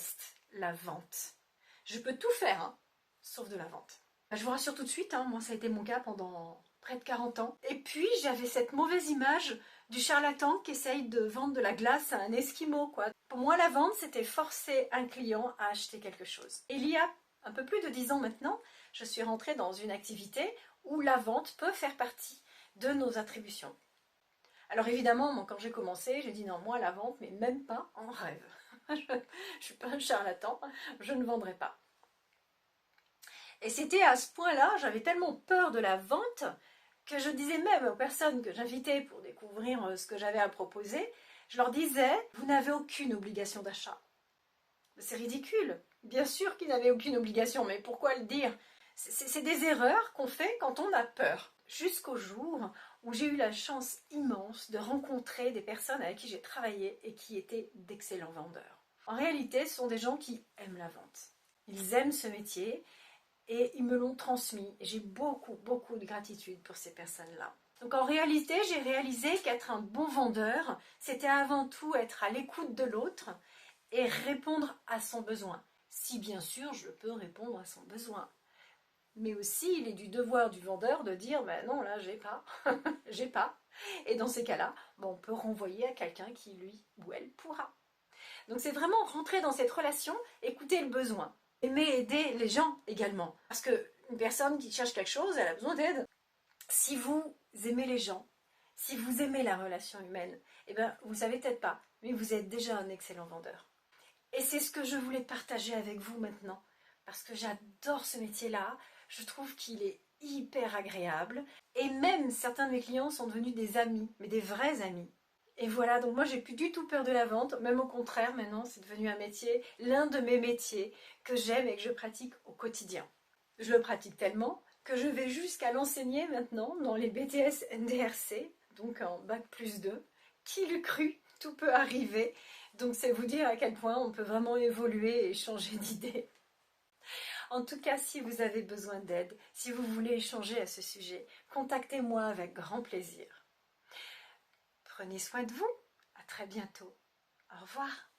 déteste la vente. Je peux tout faire, hein, sauf de la vente. Je vous rassure tout de suite, hein, moi ça a été mon cas pendant près de 40 ans. Et puis j'avais cette mauvaise image du charlatan qui essaye de vendre de la glace à un esquimau, quoi. Pour moi, la vente, c'était forcer un client à acheter quelque chose. Et il y a un peu plus de 10 ans maintenant, je suis rentrée dans une activité où la vente peut faire partie de nos attributions. Alors évidemment, quand j'ai commencé, j'ai dit non, moi la vente, mais même pas en rêve. Je ne suis pas un charlatan, je ne vendrai pas. Et c'était à ce point-là, j'avais tellement peur de la vente que je disais même aux personnes que j'invitais pour découvrir ce que j'avais à proposer, je leur disais, vous n'avez aucune obligation d'achat. C'est ridicule. Bien sûr qu'ils n'avaient aucune obligation, mais pourquoi le dire? C'est des erreurs qu'on fait quand on a peur. Jusqu'au jour où j'ai eu la chance immense de rencontrer des personnes avec qui j'ai travaillé et qui étaient d'excellents vendeurs. En réalité, ce sont des gens qui aiment la vente. Ils aiment ce métier et ils me l'ont transmis. J'ai beaucoup de gratitude pour ces personnes-là. Donc en réalité, j'ai réalisé qu'être un bon vendeur, c'était avant tout être à l'écoute de l'autre et répondre à son besoin. Si bien sûr, je peux répondre à son besoin. Mais aussi, il est du devoir du vendeur de dire, ben non, là, j'ai pas, j'ai pas. Et dans ces cas-là, on peut renvoyer à quelqu'un qui, lui ou elle, pourra. Donc c'est vraiment rentrer dans cette relation, écouter le besoin. Aimer aider les gens également. Parce qu'une personne qui cherche quelque chose, elle a besoin d'aide. Si vous aimez les gens, si vous aimez la relation humaine, eh ben, vous ne savez peut-être pas, mais vous êtes déjà un excellent vendeur. Et c'est ce que je voulais partager avec vous maintenant. Parce que j'adore ce métier-là. Je trouve qu'il est hyper agréable. Et même certains de mes clients sont devenus des amis, mais des vrais amis. Et voilà, donc moi j'ai plus du tout peur de la vente, même au contraire, maintenant c'est devenu un métier, l'un de mes métiers que j'aime et que je pratique au quotidien. Je le pratique tellement que je vais jusqu'à l'enseigner maintenant dans les BTS NDRC, donc en Bac+2. Qui l'eût cru, tout peut arriver. Donc c'est vous dire à quel point on peut vraiment évoluer et changer d'idée. En tout cas, si vous avez besoin d'aide, si vous voulez échanger à ce sujet, contactez-moi avec grand plaisir. Prenez soin de vous, à très bientôt. Au revoir.